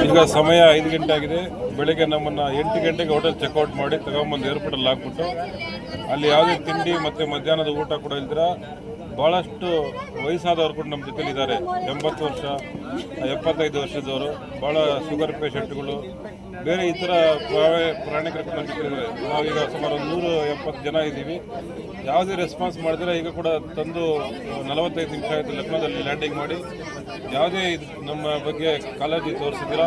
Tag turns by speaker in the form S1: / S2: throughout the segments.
S1: ಈಗ ಸಮಯ 5 ಗಂಟೆ ಆಗಿದೆ. ಬೆಳಗ್ಗೆ ನಮ್ಮನ್ನು 8 ಗಂಟೆಗೆ ಹೋಟೆಲ್ ಚೆಕ್ಔಟ್ ಮಾಡಿ ತಗೊಂಬಂದು ಏರ್ಪೋರ್ಟಲ್ಲಿ ಹಾಕ್ಬಿಟ್ಟು ಅಲ್ಲಿ ಯಾವುದೇ ತಿಂಡಿ ಮತ್ತು ಮಧ್ಯಾಹ್ನದ ಊಟ ಕೂಡ ಇಲ್ದಿರ ಭಾಳಷ್ಟು ವಯಸ್ಸಾದವರು ಕೂಡ ನಮ್ಮ ಜೊತೆಲಿ ಇದ್ದಾರೆ. 80 ವರ್ಷ 75 ವರ್ಷದವರು, ಭಾಳ ಶುಗರ್ ಪೇಷಂಟ್ಗಳು, ಬೇರೆ ಇತರ ಪ್ರಾಣಿಕರು ನಮ್ಮ ಜೊತೆಲಿದ್ದಾರೆ. ನಾವೀಗ ಸುಮಾರು 170 ಜನ ಇದ್ದೀವಿ. ಯಾವುದೇ ರೆಸ್ಪಾನ್ಸ್ ಮಾಡಿದ್ರೆ ಈಗ ಕೂಡ ತಂದು 45 ನಿಮಿಷ ಆಯಿತು ಲಕ್ನೋದಲ್ಲಿ ಲ್ಯಾಂಡಿಂಗ್ ಮಾಡಿ. ಯಾವುದೇ ನಮ್ಮ ಬಗ್ಗೆ ಕಾಳಜಿ ತೋರಿಸಿದಿರ,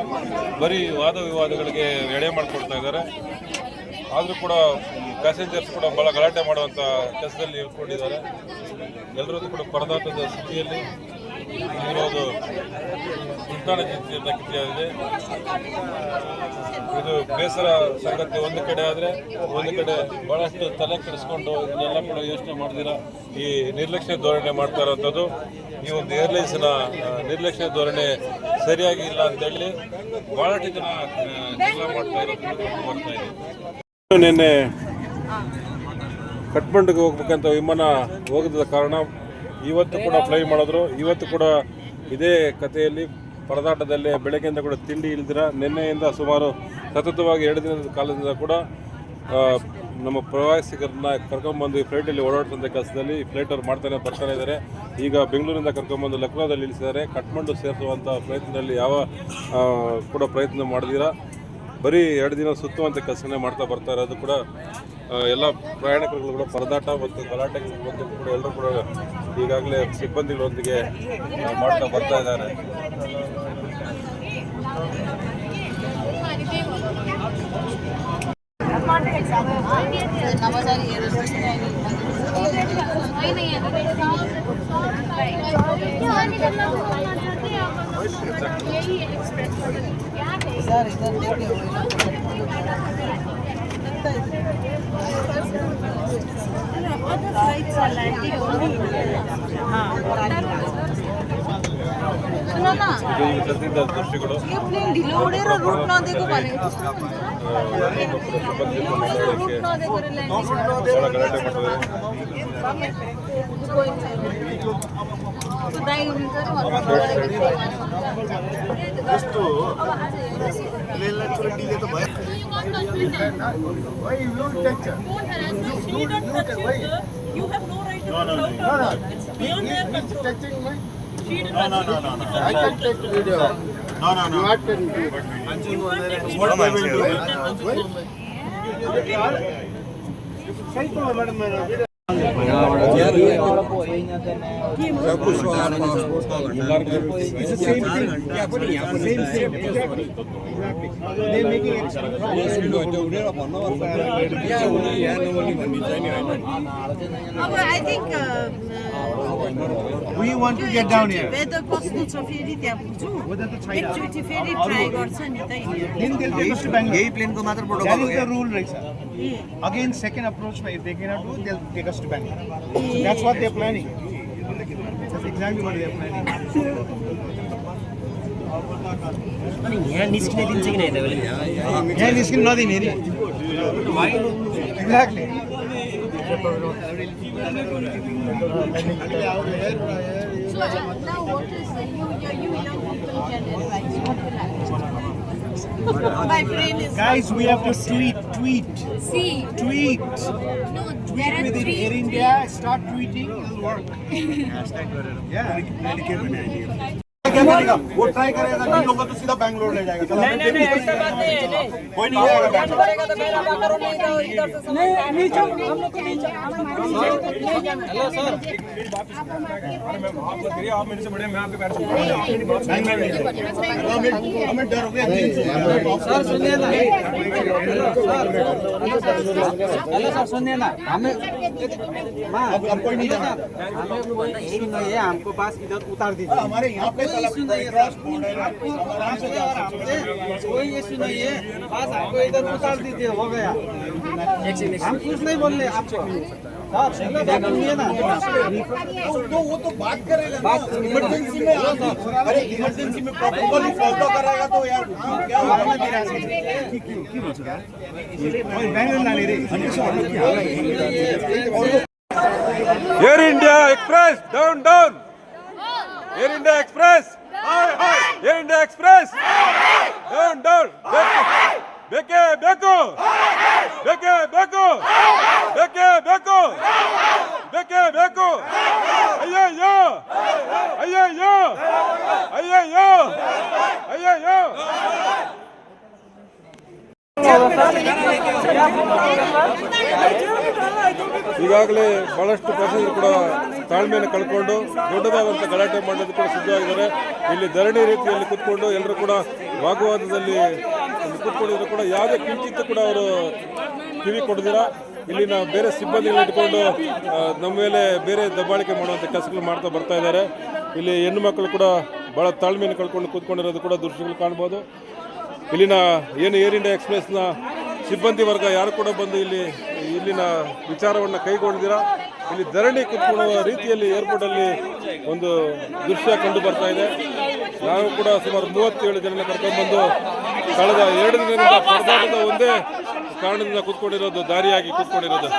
S1: ಬರೀ ವಾದ ವಿವಾದಗಳಿಗೆ ಎಡೆ ಮಾಡಿಕೊಡ್ತಾ ಇದ್ದಾರೆ. ಆದರೂ ಕೂಡ ಪ್ಯಾಸೆಂಜರ್ಸ್ ಕೂಡ ಭಾಳ ಗಲಾಟೆ ಮಾಡುವಂಥ ಕೆಲಸದಲ್ಲಿ ಇಳ್ಕೊಂಡಿದ್ದಾರೆ. ಎಲ್ಲರದ್ದು ಕೂಡ ಪರದಾಟದ ಸ್ಥಿತಿಯಲ್ಲಿ ಇರೋದು ಉಂಟಾಣ ಕಿತ್ತಿಯಾಗಿದೆ. ಇದು ಬೇಸರ ಸಂಗತಿ ಒಂದು ಕಡೆ. ಆದರೆ ಒಂದು ಕಡೆ ಭಾಳಷ್ಟು ತಲೆ ಕೆಡಿಸ್ಕೊಂಡು ಇದನ್ನೆಲ್ಲ ಕೂಡ ಯೋಚನೆ ಮಾಡ್ದಿರ ಈ ನಿರ್ಲಕ್ಷ್ಯ ಧೋರಣೆ ಮಾಡ್ತಾ ಇರೋಂಥದ್ದು. ಈ ಒಂದು ಏರ್ಲೈನ್ಸ್ನ ನಿರ್ಲಕ್ಷ್ಯ ಧೋರಣೆ ಸರಿಯಾಗಿ ಇಲ್ಲ ಅಂತೇಳಿ ಭಾಳಷ್ಟು ಜನ ಜಗಳ ಮಾಡ್ತಾ ಇರೋದು ಬರ್ತಾ ಇದೆ. ನಿನ್ನೆ ಕಠ್ಮಂಡುಗೆ ಹೋಗ್ಬೇಕಂತ ವಿಮಾನ ಹೋಗದ ಕಾರಣ ಇವತ್ತು ಕೂಡ ಫ್ಲೈ ಮಾಡಿದ್ರು. ಇವತ್ತು ಕೂಡ ಇದೇ ಕಥೆಯಲ್ಲಿ ಪರದಾಟದಲ್ಲೇ ಬೆಳಗ್ಗೆಯಿಂದ ಕೂಡ ತಿಂಡಿ ಇಲ್ದಿರ ನಿನ್ನೆಯಿಂದ ಸುಮಾರು ಸತತವಾಗಿ 2 ದಿನದ ಕಾಲದಿಂದ ಕೂಡ ನಮ್ಮ ಪ್ರವಾಸಿಗರನ್ನ ಕರ್ಕೊಂಬಂದು ಈ ಫ್ಲೈಟಲ್ಲಿ ಓಡಾಡ್ತಂಥ ಕೆಲಸದಲ್ಲಿ ಫ್ಲೈಟ್ ಅವ್ರು ಬರ್ತಾನೆ ಇದ್ದಾರೆ. ಈಗ ಬೆಂಗಳೂರಿಂದ ಕರ್ಕೊಂಬಂದು ಲಕ್ನೋದಲ್ಲಿ ಇಳಿಸಿದ್ದಾರೆ. ಕಠ್ಮಂಡು ಸೇರಿಸುವಂಥ ಪ್ರಯತ್ನದಲ್ಲಿ ಯಾವ ಕೂಡ ಪ್ರಯತ್ನ ಮಾಡಿದಿರ ಬರೀ 2 ದಿನ ಸುತ್ತುವಂಥ ಕೆಲಸನೇ ಮಾಡ್ತಾ ಬರ್ತಾ ಇರೋದು ಕೂಡ ಎಲ್ಲ ಪ್ರಯಾಣಿಕರುಗಳು ಕೂಡ ಪರದಾಟ ಮತ್ತು ಗಲಾಟೆ ಬಗ್ಗೆ ಕೂಡ ಎಲ್ಲರೂ ಕೂಡ ಈಗಾಗಲೇ ಸಿಬ್ಬಂದಿಗಳೊಂದಿಗೆ ಮಾಡ್ತಾ ಬರ್ತಾ ಇದ್ದಾರೆ. ಸದ್ಯದ ದೃಷ್ಟಿಗಳು ಗಲಾಟೆ
S2: I can take video. No. You are taking video. What they will do?
S3: It's the same thing. Yeah, but same. Exactly. They're making
S4: I think
S3: we want to get down here.
S4: weather कस्तो छ फेरि त्यहाँ पुग्छु एकचोटि फेरि try गर्छ नि त
S3: Then they'll take us to Bangalore. यही plane को मात्र protocol That is the rule, right, sir? Again, second approach, if they cannot do, they'll take us to Bangalore. So that's what they're planning. That's exactly what they're planning.
S5: यहाँ निस्किने दिन्छ कि नहीं तपाईँले?
S3: यहाँ निस्किन नदिने नि Exactly.
S4: So now what is you young people can advise? What will happen? My brain is
S3: Guys, we have to tweet.
S4: see.
S3: Tweet.
S4: No,
S3: Tweet
S4: there are
S3: within
S4: three.
S3: Air India. Start tweeting. It'll work. Yeah. वो try करेगा नहीं होगा तो सीधा बैंगलोर ले जाएगा नहीं ऐसा बात नहीं है कोई नहीं जाएगा करेगा तो मेरा बाकर नहीं इधर से नहीं नीचे हम लोग को नीचे हेलो सर आप मेरे से बड़े मैं आपके पैर छूऊंगा हमें डर हो गया सर सुनिए ना हेलो सर सुनिए ना हमें अब कोई नहीं जाना हमें कोई इशू नहीं है हमको पास इधर उतार दीजिए हमारे यहाँ पे इशू नहीं है कोई इशू नहीं है बस आपको इधर उतार दीजिए हो गया हम कुछ नहीं बोल रहे आपको सुनिए ना तो वो तो बात करेगा बात इमरजेंसी में अरे इमरजेंसी में प्रोटोकॉल फॉलो करेगा तो यार क्या होगा बैंगलोर ना ले रहे
S1: Air India Express down. Air India Express. Air India Express. Down down ಬೇಕೇ ಬೇಕು ಬೇಕೇ ಬೇಕು ಬೇಕೇ ಬೇಕು ಬೇಕೇ ಬೇಕು ಅಯ್ಯಯ್ಯೋ ಅಯ್ಯಯ್ಯೋ ಅಯ್ಯಯ್ಯೋ ಅಯ್ಯಯ್ಯೋ ಈಗಾಗಲೇ ಬಹಳಷ್ಟು ಪ್ರತಿನಿಧಿಗಳು ಕೂಡ ತಾಳ್ಮೆಯನ್ನು ಕಳ್ಕೊಂಡು ದೊಡ್ಡದಾದಂಥ ಗಲಾಟೆ ಮಾಡೋದು ಕೂಡ ಸಿದ್ಧವಾಗಿದ್ದಾರೆ. ಇಲ್ಲಿ ಧರಣಿ ರೀತಿಯಲ್ಲಿ ಕೂತ್ಕೊಂಡು ಎಲ್ಲರೂ ಕೂಡ ವಾಗ್ವಾದದಲ್ಲಿ ಕೂತ್ಕೊಂಡಿದ್ರು ಕೂಡ ಯಾವುದೇ ಕಿಂಚಿತ್ತು ಕೂಡ ಅವರು ಕಿವಿ ಕೊಡದಿರ ಇಲ್ಲಿನ ಬೇರೆ ಸಿಬ್ಬಂದಿಗಳು ಇಟ್ಕೊಂಡು ನಮ್ಮ ಮೇಲೆ ಬೇರೆ ದಬ್ಬಾಳಿಕೆ ಮಾಡುವಂಥ ಕೆಲಸಗಳು ಮಾಡ್ತಾ ಬರ್ತಾ ಇದ್ದಾರೆ. ಇಲ್ಲಿ ಹೆಣ್ಣು ಮಕ್ಕಳು ಕೂಡ ಭಾಳ ತಾಳ್ಮೆಯನ್ನು ಕಳ್ಕೊಂಡು ಕೂತ್ಕೊಂಡಿರೋದು ಕೂಡ ದೃಶ್ಯಗಳು ಕಾಣ್ಬೋದು. ಇಲ್ಲಿನ ಏನು ಏರ್ ಇಂಡಿಯಾ ಎಕ್ಸ್ಪ್ರೆಸ್ನ ಸಿಬ್ಬಂದಿ ವರ್ಗ ಯಾರು ಕೂಡ ಬಂದು ಇಲ್ಲಿನ ವಿಚಾರವನ್ನು ಕೈಗೊಂಡಿದ್ದೀರ. ಇಲ್ಲಿ ಧರಣಿ ಕೂತ್ಕೊಳ್ಳುವ ರೀತಿಯಲ್ಲಿ ಏರ್ಪೋರ್ಟಲ್ಲಿ ಒಂದು ದೃಶ್ಯ ಕಂಡು ಬರ್ತಾ ಇದೆ. ನಾವು ಕೂಡ ಸುಮಾರು 37 ಜನ ಕರ್ಕೊಂಡ್ಬಂದು ಕಳೆದ 2 ದಿನದಿಂದ ಪರದಾಟದ ಒಂದೇ ಕಾರಣದಿಂದ ಕೂತ್ಕೊಂಡಿರೋದು, ದಾರಿಯಾಗಿ ಕೂತ್ಕೊಂಡಿರೋದು.